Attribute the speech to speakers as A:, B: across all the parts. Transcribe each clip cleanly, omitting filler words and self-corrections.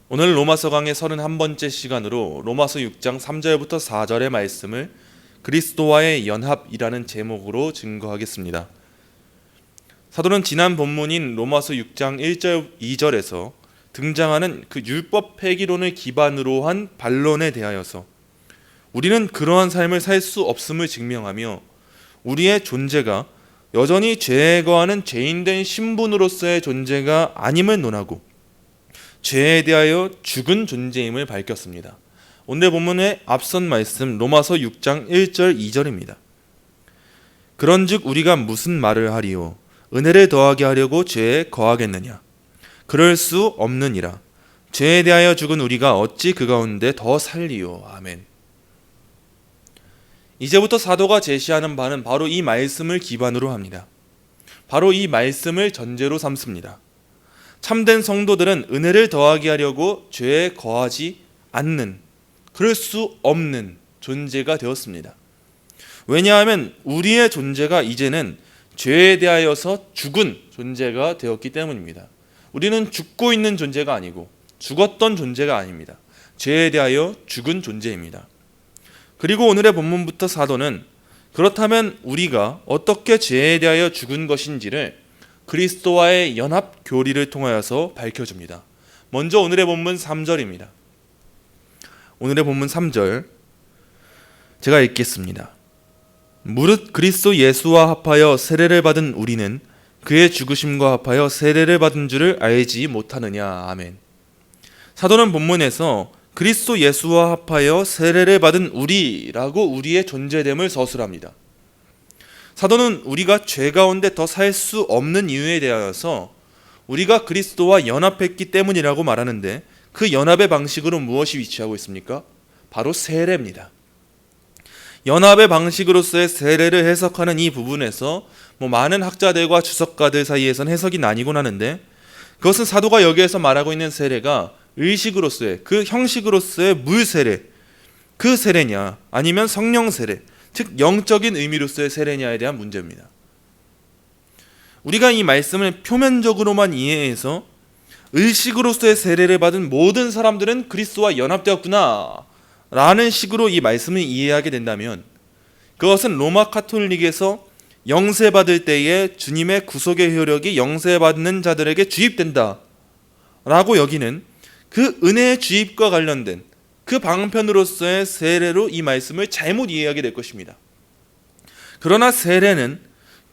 A: 오늘 로마서 강의 31번째 시간으로 로마서 6장 3절부터 4절의 말씀을 그리스도와의 연합이라는 제목으로 증거하겠습니다. 사도는 지난 본문인 로마서 6장 1절 2절에서 등장하는 그 율법 폐기론을 기반으로 한 반론에 대하여서 우리는 그러한 삶을 살 수 없음을 증명하며 우리의 존재가 여전히 죄에 거하는 죄인된 신분으로서의 존재가 아님을 논하고 죄에 대하여 죽은 존재임을 밝혔습니다. 오늘 본문의 앞선 말씀 로마서 6장 1절 2절입니다. 그런즉 우리가 무슨 말을 하리요? 은혜를 더하게 하려고 죄에 거하겠느냐? 그럴 수 없느니라. 죄에 대하여 죽은 우리가 어찌 그 가운데 더 살리요? 아멘. 이제부터 사도가 제시하는 바는 바로 이 말씀을 기반으로 합니다. 바로 이 말씀을 전제로 삼습니다. 참된 성도들은 은혜를 더하게 하려고 죄에 거하지 않는, 그럴 수 없는 존재가 되었습니다. 왜냐하면 우리의 존재가 이제는 죄에 대하여서 죽은 존재가 되었기 때문입니다. 우리는 죽고 있는 존재가 아니고 죽었던 존재가 아닙니다. 죄에 대하여 죽은 존재입니다. 그리고 오늘의 본문부터 사도는 그렇다면 우리가 어떻게 죄에 대하여 죽은 것인지를 그리스도와의 연합 교리를 통하여서 밝혀줍니다. 먼저 오늘의 본문 3절입니다. 오늘의 본문 3절 제가 읽겠습니다. 무릇 그리스도 예수와 합하여 세례를 받은 우리는 그의 죽으심과 합하여 세례를 받은 줄을 알지 못하느냐. 아멘. 사도는 본문에서 그리스도 예수와 합하여 세례를 받은 우리라고 우리의 존재됨을 서술합니다. 사도는 우리가 죄 가운데 더 살 수 없는 이유에 대하여서 우리가 그리스도와 연합했기 때문이라고 말하는데 그 연합의 방식으로 무엇이 위치하고 있습니까? 바로 세례입니다. 연합의 방식으로서의 세례를 해석하는 이 부분에서 많은 학자들과 주석가들 사이에선 해석이 나뉘곤 하는데 그것은 사도가 여기에서 말하고 있는 세례가 의식으로서의 그 형식으로서의 물 세례, 그 세례냐 아니면 성령 세례, 즉 영적인 의미로서의 세례냐에 대한 문제입니다. 우리가 이 말씀을 표면적으로만 이해해서 의식으로서의 세례를 받은 모든 사람들은 그리스도와 연합되었구나 라는 식으로 이 말씀을 이해하게 된다면 그것은 로마 카톨릭에서 영세받을 때에 주님의 구속의 효력이 영세받는 자들에게 주입된다 라고 여기는 그 은혜의 주입과 관련된 그 방편으로서의 세례로 이 말씀을 잘못 이해하게 될 것입니다. 그러나 세례는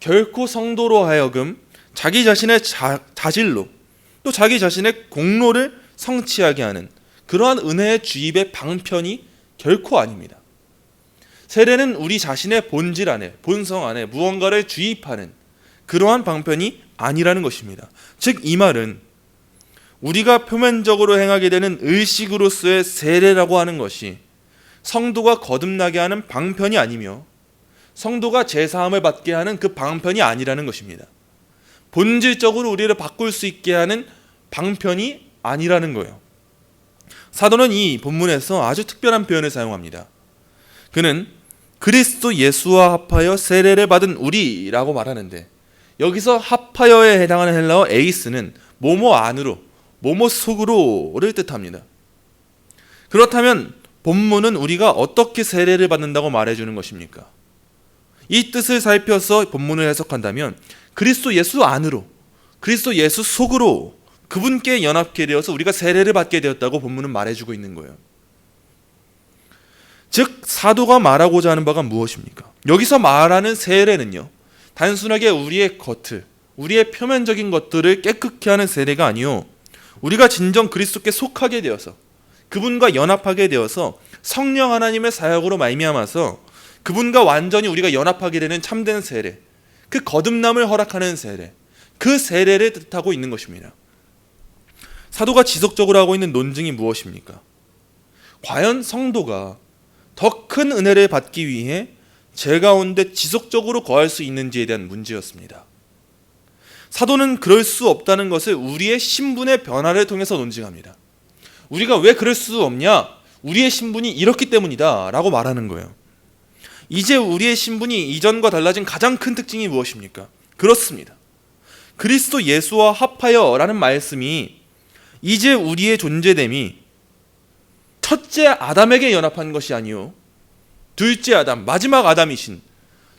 A: 결코 성도로 하여금 자기 자신의 자질로 또 자기 자신의 공로를 성취하게 하는 그러한 은혜의 주입의 방편이 결코 아닙니다. 세례는 우리 자신의 본질 안에, 본성 안에 무언가를 주입하는 그러한 방편이 아니라는 것입니다. 즉 이 말은 우리가 표면적으로 행하게 되는 의식으로서의 세례라고 하는 것이 성도가 거듭나게 하는 방편이 아니며 성도가 제사함을 받게 하는 그 방편이 아니라는 것입니다. 본질적으로 우리를 바꿀 수 있게 하는 방편이 아니라는 거예요. 사도는 이 본문에서 아주 특별한 표현을 사용합니다. 그는 그리스도 예수와 합하여 세례를 받은 우리라고 말하는데 여기서 합하여에 해당하는 헬라어 에이스는 뭐뭐 안으로 뭐뭐 속으로를 뜻합니다. 그렇다면 본문은 우리가 어떻게 세례를 받는다고 말해주는 것입니까? 이 뜻을 살펴서 본문을 해석한다면 그리스도 예수 안으로, 그리스도 예수 속으로 그분께 연합게 되어서 우리가 세례를 받게 되었다고 본문은 말해주고 있는 거예요. 즉 사도가 말하고자 하는 바가 무엇입니까? 여기서 말하는 세례는요, 단순하게 우리의 겉을, 우리의 표면적인 것들을 깨끗게 하는 세례가 아니요, 우리가 진정 그리스도께 속하게 되어서 그분과 연합하게 되어서 성령 하나님의 사역으로 말미암아서 그분과 완전히 우리가 연합하게 되는 참된 세례, 그 거듭남을 허락하는 세례, 그 세례를 뜻하고 있는 것입니다. 사도가 지속적으로 하고 있는 논증이 무엇입니까? 과연 성도가 더 큰 은혜를 받기 위해 죄 가운데 지속적으로 거할 수 있는지에 대한 문제였습니다. 사도는 그럴 수 없다는 것을 우리의 신분의 변화를 통해서 논증합니다. 우리가 왜 그럴 수 없냐? 우리의 신분이 이렇기 때문이다 라고 말하는 거예요. 이제 우리의 신분이 이전과 달라진 가장 큰 특징이 무엇입니까? 그렇습니다. 그리스도 예수와 합하여 라는 말씀이 이제 우리의 존재됨이 첫째 아담에게 연합한 것이 아니요 둘째 아담, 마지막 아담이신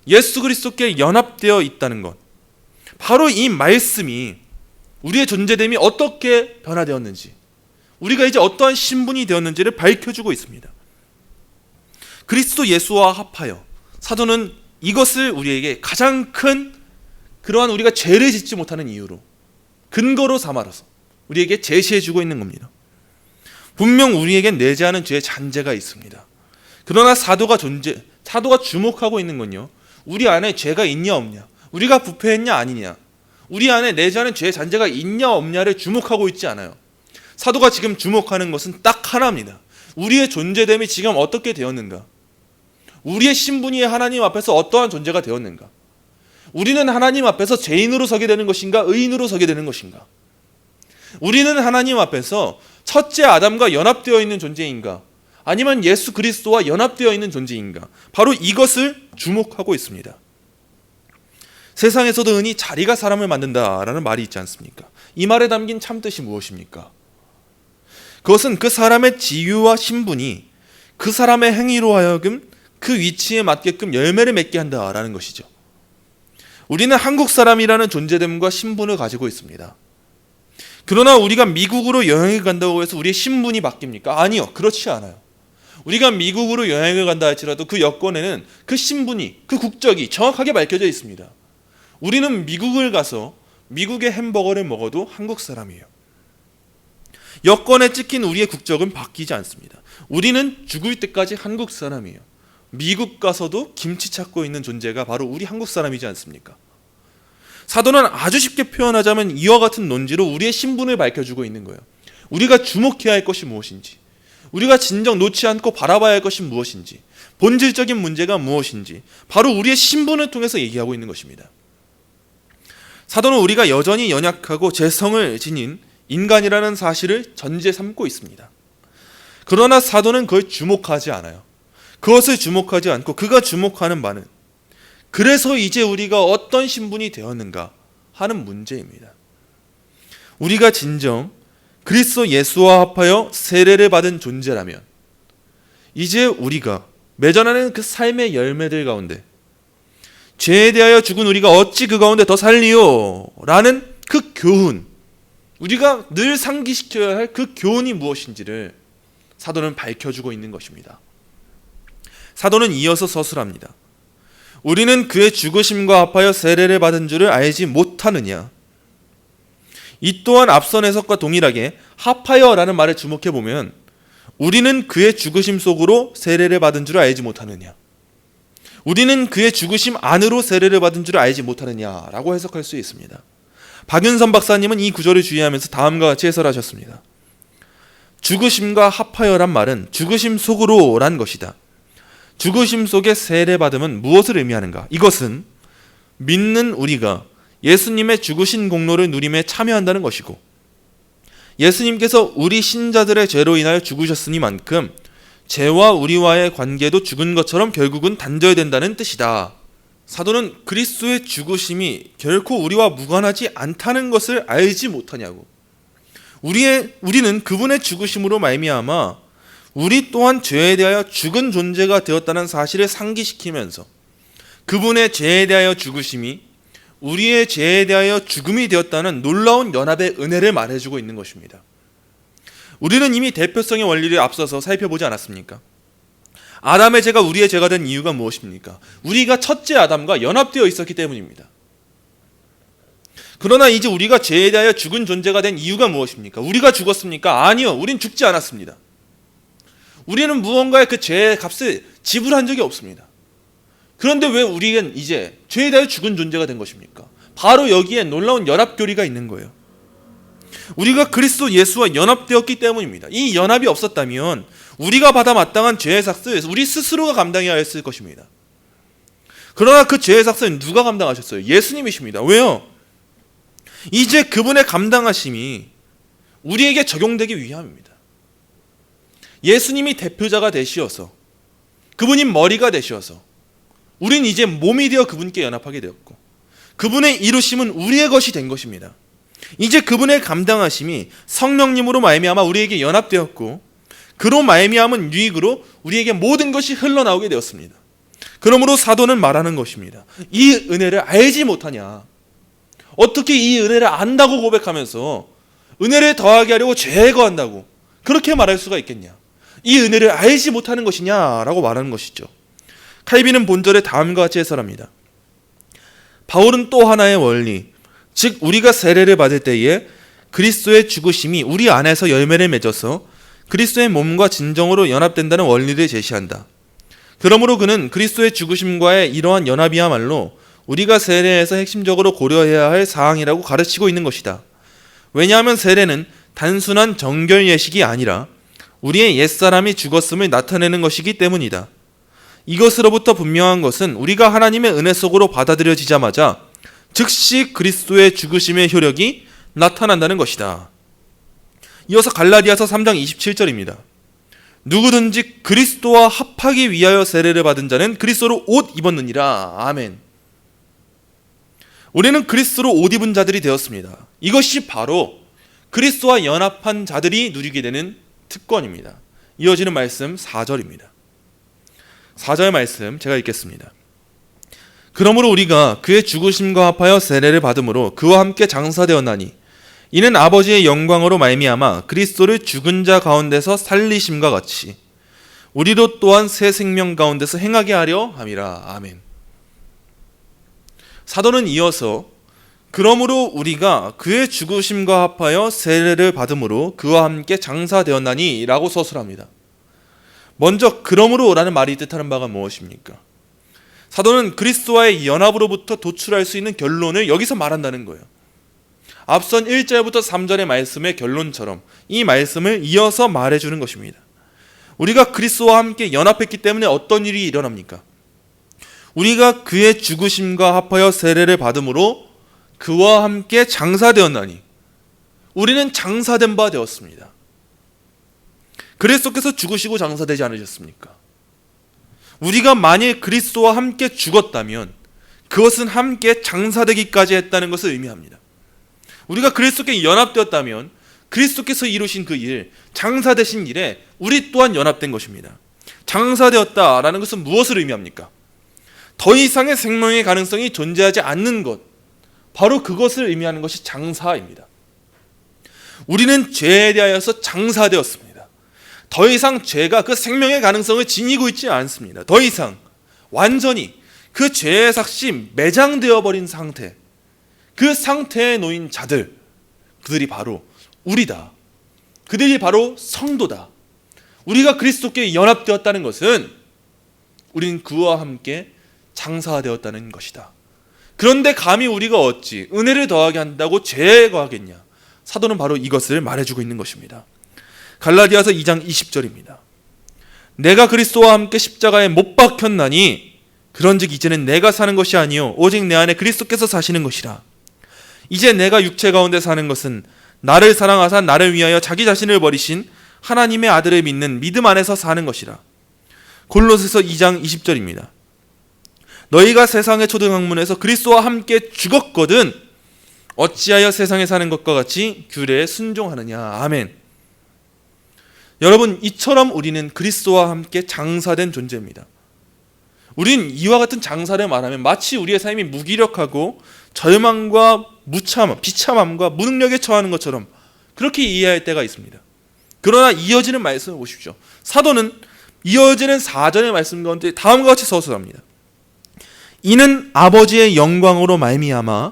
A: 예수 그리스도께 연합되어 있다는 것, 바로 이 말씀이 우리의 존재됨이 어떻게 변화되었는지, 우리가 이제 어떠한 신분이 되었는지를 밝혀주고 있습니다. 그리스도 예수와 합하여 사도는 이것을 우리에게 가장 큰 그러한 우리가 죄를 짓지 못하는 이유로, 근거로 삼아서 우리에게 제시해주고 있는 겁니다. 분명 우리에겐 내지 않은 죄의 잔재가 있습니다. 그러나 사도가 주목하고 있는 건요, 우리 안에 죄가 있냐 없냐, 우리가 부패했냐 아니냐, 우리 안에 내지 않은 죄의 잔재가 있냐 없냐를 주목하고 있지 않아요. 사도가 지금 주목하는 것은 딱 하나입니다. 우리의 존재됨이 지금 어떻게 되었는가, 우리의 신분이 하나님 앞에서 어떠한 존재가 되었는가, 우리는 하나님 앞에서 죄인으로 서게 되는 것인가 의인으로 서게 되는 것인가, 우리는 하나님 앞에서 첫째 아담과 연합되어 있는 존재인가 아니면 예수 그리스도와 연합되어 있는 존재인가, 바로 이것을 주목하고 있습니다. 세상에서도 흔히 자리가 사람을 만든다라는 말이 있지 않습니까? 이 말에 담긴 참뜻이 무엇입니까? 그것은 그 사람의 지위와 신분이 그 사람의 행위로 하여금 그 위치에 맞게끔 열매를 맺게 한다라는 것이죠. 우리는 한국 사람이라는 존재됨과 신분을 가지고 있습니다. 그러나 우리가 미국으로 여행을 간다고 해서 우리의 신분이 바뀝니까? 아니요, 그렇지 않아요. 우리가 미국으로 여행을 간다 할지라도 그 여권에는 그 신분이, 그 국적이 정확하게 밝혀져 있습니다. 우리는 미국을 가서 미국의 햄버거를 먹어도 한국 사람이에요. 여권에 찍힌 우리의 국적은 바뀌지 않습니다. 우리는 죽을 때까지 한국 사람이에요. 미국 가서도 김치 찾고 있는 존재가 바로 우리 한국 사람이지 않습니까? 사도는 아주 쉽게 표현하자면 이와 같은 논지로 우리의 신분을 밝혀주고 있는 거예요. 우리가 주목해야 할 것이 무엇인지, 우리가 진정 놓지 않고 바라봐야 할 것이 무엇인지, 본질적인 문제가 무엇인지, 바로 우리의 신분을 통해서 얘기하고 있는 것입니다. 사도는 우리가 여전히 연약하고 죄성을 지닌 인간이라는 사실을 전제 삼고 있습니다. 그러나 사도는 그걸 주목하지 않아요. 그것을 주목하지 않고 그가 주목하는 바는 그래서 이제 우리가 어떤 신분이 되었는가 하는 문제입니다. 우리가 진정 그리스도 예수와 합하여 세례를 받은 존재라면 이제 우리가 맺어나는 그 삶의 열매들 가운데 죄에 대하여 죽은 우리가 어찌 그 가운데 더 살리요? 라는 그 교훈, 우리가 늘 상기시켜야 할 그 교훈이 무엇인지를 사도는 밝혀주고 있는 것입니다. 사도는 이어서 서술합니다. 우리는 그의 죽으심과 합하여 세례를 받은 줄을 알지 못하느냐. 이 또한 앞선 해석과 동일하게 합하여라는 말에 주목해보면 우리는 그의 죽으심 속으로 세례를 받은 줄을 알지 못하느냐, 우리는 그의 죽으심 안으로 세례를 받은 줄을 알지 못하느냐라고 해석할 수 있습니다. 박윤선 박사님은 이 구절을 주의하면서 다음과 같이 해설하셨습니다. 죽으심과 합하여란 말은 죽으심 속으로 란 것이다. 죽으심 속에 세례받음은 무엇을 의미하는가? 이것은 믿는 우리가 예수님의 죽으신 공로를 누림에 참여한다는 것이고, 예수님께서 우리 신자들의 죄로 인하여 죽으셨으니만큼 죄와 우리와의 관계도 죽은 것처럼 결국은 단절야 된다는 뜻이다. 사도는 그리스도의 죽으심이 결코 우리와 무관하지 않다는 것을 알지 못하냐고. 우리는 그분의 죽으심으로 말미암아 우리 또한 죄에 대하여 죽은 존재가 되었다는 사실을 상기시키면서 그분의 죄에 대하여 죽으심이 우리의 죄에 대하여 죽음이 되었다는 놀라운 연합의 은혜를 말해주고 있는 것입니다. 우리는 이미 대표성의 원리를 앞서서 살펴보지 않았습니까? 아담의 죄가 우리의 죄가 된 이유가 무엇입니까? 우리가 첫째 아담과 연합되어 있었기 때문입니다. 그러나 이제 우리가 죄에 대하여 죽은 존재가 된 이유가 무엇입니까? 우리가 죽었습니까? 아니요, 우린 죽지 않았습니다. 우리는 무언가의 그 죄의 값을 지불한 적이 없습니다. 그런데 왜 우리는 이제 죄에 대하여 죽은 존재가 된 것입니까? 바로 여기에 놀라운 연합교리가 있는 거예요. 우리가 그리스도 예수와 연합되었기 때문입니다. 이 연합이 없었다면 우리가 받아 마땅한 죄의 삭을 우리 스스로가 감당해야 했을 것입니다. 그러나 그 죄의 삭을 누가 감당하셨어요? 예수님이십니다. 왜요? 이제 그분의 감당하심이 우리에게 적용되기 위함입니다. 예수님이 대표자가 되시어서, 그분이 머리가 되시어서 우린 이제 몸이 되어 그분께 연합하게 되었고, 그분의 이루심은 우리의 것이 된 것입니다. 이제 그분의 감당하심이 성령님으로 말미암아 우리에게 연합되었고 그로 말미암은 유익으로 우리에게 모든 것이 흘러나오게 되었습니다. 그러므로 사도는 말하는 것입니다. 이 은혜를 알지 못하냐? 어떻게 이 은혜를 안다고 고백하면서 은혜를 더하게 하려고 제거한다고 그렇게 말할 수가 있겠냐? 이 은혜를 알지 못하는 것이냐라고 말하는 것이죠. 칼빈은 본절에 다음과 같이 해설합니다. 바울은 또 하나의 원리, 즉 우리가 세례를 받을 때에 그리스도의 죽으심이 우리 안에서 열매를 맺어서 그리스도의 몸과 진정으로 연합된다는 원리를 제시한다. 그러므로 그는 그리스도의 죽으심과의 이러한 연합이야말로 우리가 세례에서 핵심적으로 고려해야 할 사항이라고 가르치고 있는 것이다. 왜냐하면 세례는 단순한 정결 예식이 아니라 우리의 옛사람이 죽었음을 나타내는 것이기 때문이다. 이것으로부터 분명한 것은 우리가 하나님의 은혜 속으로 받아들여지자마자 즉시 그리스도의 죽으심의 효력이 나타난다는 것이다. 이어서 갈라디아서 3장 27절입니다. 누구든지 그리스도와 합하기 위하여 세례를 받은 자는 그리스도로 옷 입었느니라. 아멘. 우리는 그리스도로 옷 입은 자들이 되었습니다. 이것이 바로 그리스도와 연합한 자들이 누리게 되는 특권입니다. 이어지는 말씀 4절입니다. 4절 말씀 제가 읽겠습니다. 그러므로 우리가 그의 죽으심과 합하여 세례를 받음으로 그와 함께 장사되었나니 이는 아버지의 영광으로 말미암아 그리스도를 죽은 자 가운데서 살리심과 같이 우리도 또한 새 생명 가운데서 행하게 하려 함이라. 아멘. 사도는 이어서 그러므로 우리가 그의 죽으심과 합하여 세례를 받음으로 그와 함께 장사되었나니 라고 서술합니다. 먼저 그러므로 라는 말이 뜻하는 바가 무엇입니까? 사도는 그리스도와의 연합으로부터 도출할 수 있는 결론을 여기서 말한다는 거예요. 앞선 1절부터 3절의 말씀의 결론처럼 이 말씀을 이어서 말해주는 것입니다. 우리가 그리스도와 함께 연합했기 때문에 어떤 일이 일어납니까? 우리가 그의 죽으심과 합하여 세례를 받음으로 그와 함께 장사되었나니 우리는 장사된 바 되었습니다. 그리스도께서 죽으시고 장사되지 않으셨습니까? 우리가 만일 그리스도와 함께 죽었다면 그것은 함께 장사되기까지 했다는 것을 의미합니다. 우리가 그리스도께 연합되었다면 그리스도께서 이루신 그 일, 장사되신 일에 우리 또한 연합된 것입니다. 장사되었다라는 것은 무엇을 의미합니까? 더 이상의 생명의 가능성이 존재하지 않는 것, 바로 그것을 의미하는 것이 장사입니다. 우리는 죄에 대하여서 장사되었습니다. 더 이상 죄가 그 생명의 가능성을 지니고 있지 않습니다. 더 이상 완전히 그 죄의 삭시 매장되어 버린 상태, 그 상태에 놓인 자들, 그들이 바로 우리다. 그들이 바로 성도다. 우리가 그리스도께 연합되었다는 것은 우리는 그와 함께 장사되었다는 것이다. 그런데 감히 우리가 어찌 은혜를 더하게 한다고 죄에 거하겠냐? 사도는 바로 이것을 말해주고 있는 것입니다. 갈라디아서 2장 20절입니다. 내가 그리스도와 함께 십자가에 못 박혔나니 그런즉 이제는 내가 사는 것이 아니요 오직 내 안에 그리스도께서 사시는 것이라. 이제 내가 육체 가운데 사는 것은 나를 사랑하사 나를 위하여 자기 자신을 버리신 하나님의 아들을 믿는 믿음 안에서 사는 것이라. 골로새서 2장 20절입니다. 너희가 세상의 초등학문에서 그리스도와 함께 죽었거든 어찌하여 세상에 사는 것과 같이 규례에 순종하느냐. 아멘. 여러분, 이처럼 우리는 그리스도와 함께 장사된 존재입니다. 우린 이와 같은 장사를 말하면 마치 우리의 삶이 무기력하고 절망과 비참함과 무능력에 처하는 것처럼 그렇게 이해할 때가 있습니다. 그러나 이어지는 말씀을 보십시오. 사도는 이어지는 4절의 말씀 가운데 다음과 같이 서술합니다. 이는 아버지의 영광으로 말미암아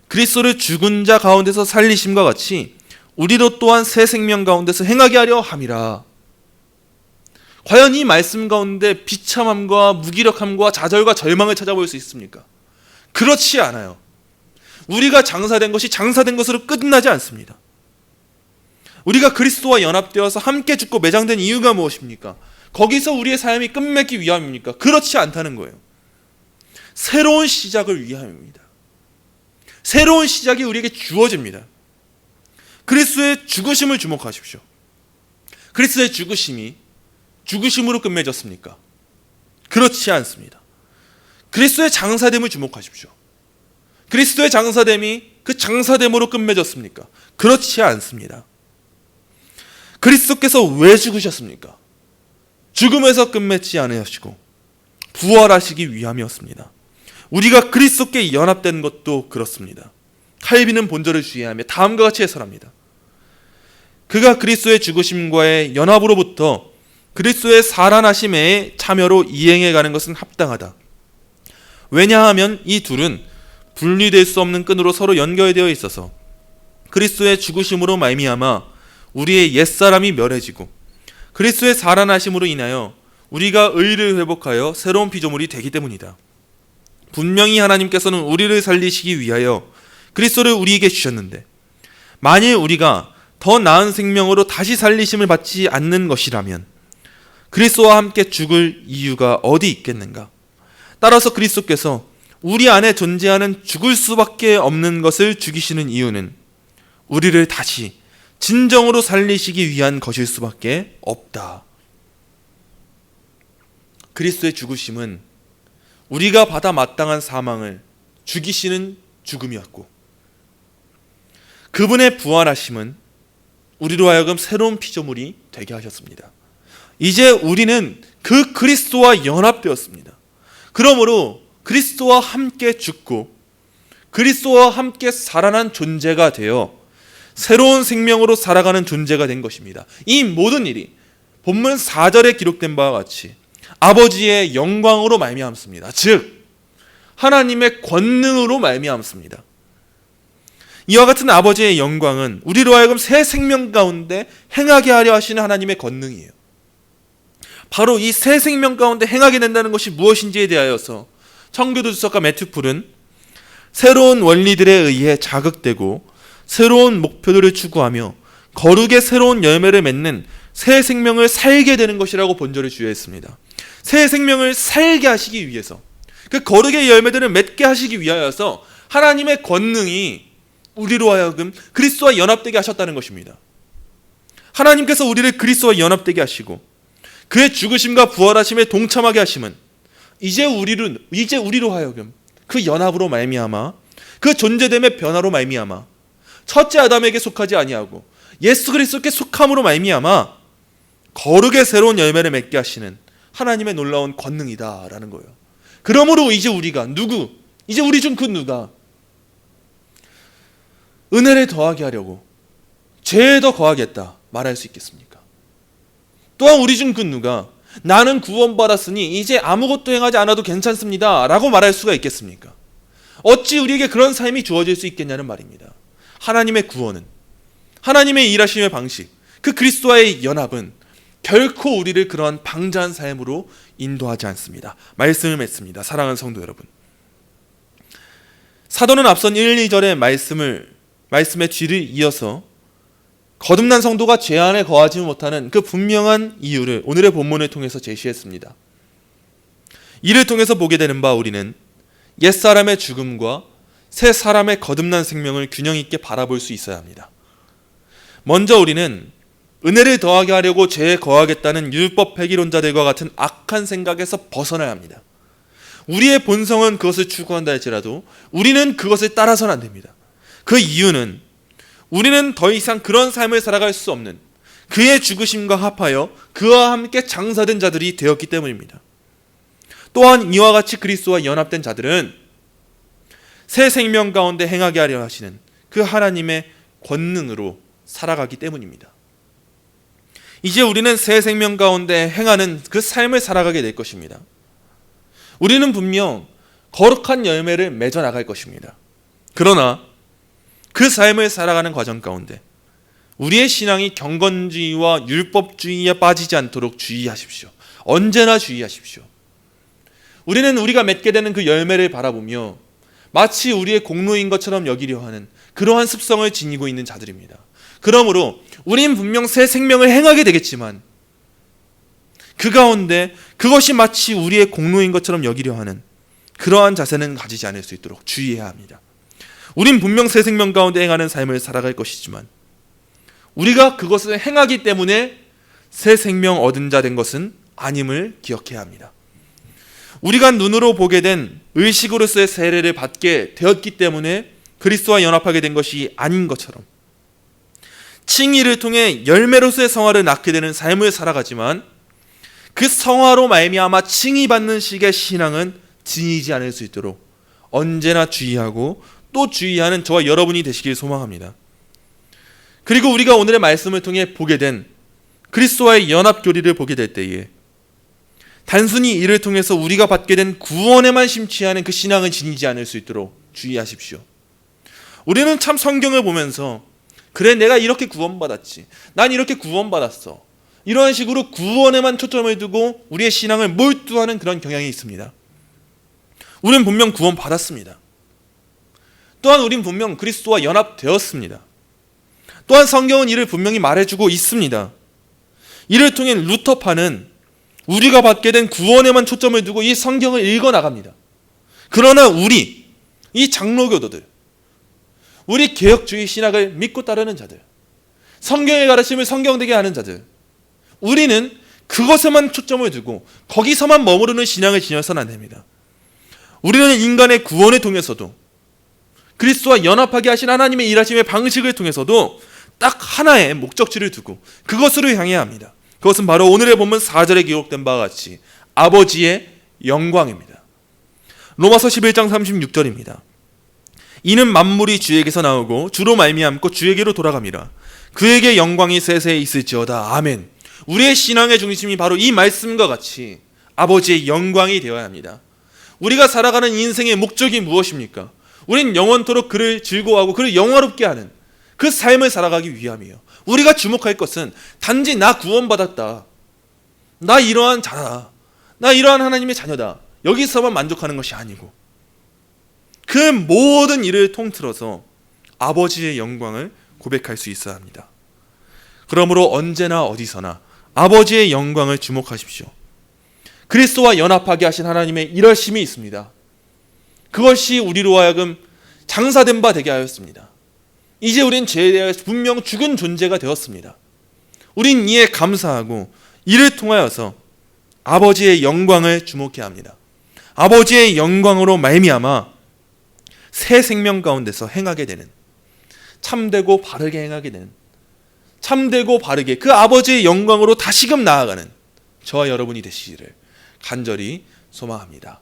A: 그리스도를 죽은 자 가운데서 살리심과 같이 우리도 또한 새 생명 가운데서 행하게 하려 함이라. 과연 이 말씀 가운데 비참함과 무기력함과 좌절과 절망을 찾아볼 수 있습니까? 그렇지 않아요. 우리가 장사된 것이 장사된 것으로 끝나지 않습니다. 우리가 그리스도와 연합되어서 함께 죽고 매장된 이유가 무엇입니까? 거기서 우리의 삶이 끝맺기 위함입니까? 그렇지 않다는 거예요. 새로운 시작을 위함입니다. 새로운 시작이 우리에게 주어집니다. 그리스도의 죽으심을 주목하십시오. 그리스도의 죽으심이 죽으심으로 그리스도의 장사됨이 그 장사됨으로 끝맺었습니까? 그렇지 않습니다. 그리스도께서 왜 죽으셨습니까? 죽음에서 끝맺지 않으시고 부활하시기 위함이었습니다. 우리가 그리스도께 연합된 것도 그렇습니다. 칼빈은 본절을 주의하며 다음과 같이 해설합니다. 그가 그리스도의 죽으심과의 연합으로부터 그리스도의 살아나심에 참여로 이행해가는 것은 합당하다. 왜냐하면 이 둘은 분리될 수 없는 끈으로 서로 연결되어 있어서 그리스도의 죽으심으로 말미암아 우리의 옛사람이 멸해지고 그리스도의 살아나심으로 인하여 우리가 의를 회복하여 새로운 피조물이 되기 때문이다. 분명히 하나님께서는 우리를 살리시기 위하여 그리스도를 우리에게 주셨는데 만일 우리가 더 나은 생명으로 다시 살리심을 받지 않는 것이라면 그리스도와 함께 죽을 이유가 어디 있겠는가? 따라서 그리스도께서 우리 안에 존재하는 죽을 수밖에 없는 것을 죽이시는 이유는 우리를 다시 진정으로 살리시기 위한 것일 수밖에 없다. 그리스도의 죽으심은 우리가 받아 마땅한 사망을 죽이시는 죽음이었고 그분의 부활하심은 우리로 하여금 새로운 피조물이 되게 하셨습니다. 이제 우리는 그 그리스도와 연합되었습니다. 그러므로 그리스도와 함께 죽고 그리스도와 함께 살아난 존재가 되어 새로운 생명으로 살아가는 존재가 된 것입니다. 이 모든 일이 본문 4절에 기록된 바와 같이 아버지의 영광으로 말미암습니다. 즉 하나님의 권능으로 말미암습니다. 이와 같은 아버지의 영광은 우리로 하여금 새 생명 가운데 행하게 하려 하시는 하나님의 권능이에요. 바로 이 새 생명 가운데 행하게 된다는 것이 무엇인지에 대하여서 청교도 주석가 매튜 풀은 새로운 원리들에 의해 자극되고 새로운 목표들을 추구하며 거룩의 새로운 열매를 맺는 새 생명을 살게 되는 것이라고 본절을 주의했습니다. 새 생명을 살게 하시기 위해서 그 거룩의 열매들을 맺게 하시기 위하여서 하나님의 권능이 우리로 하여금 그리스도와 연합되게 하셨다는 것입니다. 하나님께서 우리를 그리스도와 연합되게 하시고 그의 죽으심과 부활하심에 동참하게 하심은 이제 우리로 하여금 그 연합으로 말미암아 그 존재됨의 변화로 말미암아 첫째 아담에게 속하지 아니하고 예수 그리스도께 속함으로 말미암아 거룩의 새로운 열매를 맺게 하시는 하나님의 놀라운 권능이다라는 거예요. 그러므로 이제 우리가 이제 우리 중 그 누가 은혜를 더하게 하려고 죄에 더 거하겠다 말할 수 있겠습니까? 또한 우리 중 그 누가 나는 구원받았으니 이제 아무것도 행하지 않아도 괜찮습니다 라고 말할 수가 있겠습니까? 어찌 우리에게 그런 삶이 주어질 수 있겠냐는 말입니다. 하나님의 구원은, 하나님의 일하심의 방식, 그 그리스도와의 연합은 결코 우리를 그러한 방자한 삶으로 인도하지 않습니다. 말씀을 맺습니다. 사랑하는 성도 여러분, 사도는 앞선 1, 2절의 말씀의 뒤를 이어서 거듭난 성도가 죄 안에 거하지 못하는 그 분명한 이유를 오늘의 본문을 통해서 제시했습니다. 이를 통해서 보게 되는 바 우리는 옛사람의 죽음과 새 사람의 거듭난 생명을 균형 있게 바라볼 수 있어야 합니다. 먼저 우리는 은혜를 더하게 하려고 죄에 거하겠다는 율법 폐기론자들과 같은 악한 생각에서 벗어나야 합니다. 우리의 본성은 그것을 추구한다 할지라도 우리는 그것을 따라서는 안 됩니다. 그 이유는 우리는 더 이상 그런 삶을 살아갈 수 없는 그의 죽으심과 합하여 그와 함께 장사된 자들이 되었기 때문입니다. 또한 이와 같이 그리스도와 연합된 자들은 새 생명 가운데 행하게 하려 하시는 그 하나님의 권능으로 살아가기 때문입니다. 이제 우리는 새 생명 가운데 행하는 그 삶을 살아가게 될 것입니다. 우리는 분명 거룩한 열매를 맺어 나갈 것입니다. 그러나 그 삶을 살아가는 과정 가운데 우리의 신앙이 경건주의와 율법주의에 빠지지 않도록 주의하십시오. 언제나 주의하십시오. 우리는 우리가 맺게 되는 그 열매를 바라보며 마치 우리의 공로인 것처럼 여기려 하는 그러한 습성을 지니고 있는 자들입니다. 그러므로 우리는 분명 새 생명을 행하게 되겠지만 그 가운데 그것이 마치 우리의 공로인 것처럼 여기려 하는 그러한 자세는 가지지 않을 수 있도록 주의해야 합니다. 우린 분명 새 생명 가운데 행하는 삶을 살아갈 것이지만 우리가 그것을 행하기 때문에 새 생명 얻은 자 된 것은 아님을 기억해야 합니다. 우리가 눈으로 보게 된 의식으로서의 세례를 받게 되었기 때문에 그리스도와 연합하게 된 것이 아닌 것처럼, 칭의를 통해 열매로서의 성화를 낳게 되는 삶을 살아가지만 그 성화로 말미암아 칭의받는 식의 신앙은 지니지 않을 수 있도록 언제나 주의하고 또 주의하는 저와 여러분이 되시길 소망합니다. 그리고 우리가 오늘의 말씀을 통해 보게 된 그리스도와의 연합 교리를 보게 될 때에 단순히 이를 통해서 우리가 받게 된 구원에만 심취하는 그 신앙을 지니지 않을 수 있도록 주의하십시오. 우리는 참 성경을 보면서 그래, 내가 이렇게 구원받았지, 난 이렇게 구원받았어, 이런 식으로 구원에만 초점을 두고 우리의 신앙을 몰두하는 그런 경향이 있습니다. 우리는 분명 구원받았습니다. 또한 우린 분명 그리스도와 연합되었습니다. 또한 성경은 이를 분명히 말해주고 있습니다. 이를 통해 루터파는 우리가 받게 된 구원에만 초점을 두고 이 성경을 읽어나갑니다. 그러나 우리, 이 장로교도들, 우리 개혁주의 신학을 믿고 따르는 자들, 성경의 가르침을 성경되게 하는 자들, 우리는 그것에만 초점을 두고 거기서만 머무르는 신앙을 지녀서는 안 됩니다. 우리는 인간의 구원을 통해서도 그리스도와 연합하게 하신 하나님의 일하심의 방식을 통해서도 딱 하나의 목적지를 두고 그것으로 향해야 합니다. 그것은 바로 오늘의 본문 4절에 기록된 바와 같이 아버지의 영광입니다. 로마서 11장 36절입니다. 이는 만물이 주에게서 나오고 주로 말미암고 주에게로 돌아갑니다. 그에게 영광이 세세히 있을지어다. 아멘. 우리의 신앙의 중심이 바로 이 말씀과 같이 아버지의 영광이 되어야 합니다. 우리가 살아가는 인생의 목적이 무엇입니까? 우린 영원토록 그를 즐거워하고 그를 영화롭게 하는 그 삶을 살아가기 위함이에요. 우리가 주목할 것은 단지 나 구원받았다, 나 이러한 자다, 나 이러한 하나님의 자녀다, 여기서만 만족하는 것이 아니고 그 모든 일을 통틀어서 아버지의 영광을 고백할 수 있어야 합니다. 그러므로 언제나 어디서나 아버지의 영광을 주목하십시오. 그리스도와 연합하게 하신 하나님의 일하심이 있습니다. 그것이 우리로 하여금 장사된 바 되게 하였습니다. 이제 우린 죄에 대해 분명 죽은 존재가 되었습니다. 우린 이에 감사하고 이를 통하여서 아버지의 영광을 주목해야 합니다. 아버지의 영광으로 말미암아 새 생명 가운데서 행하게 되는, 참되고 바르게 행하게 되는, 참되고 바르게 그 아버지의 영광으로 다시금 나아가는 저와 여러분이 되시기를 간절히 소망합니다.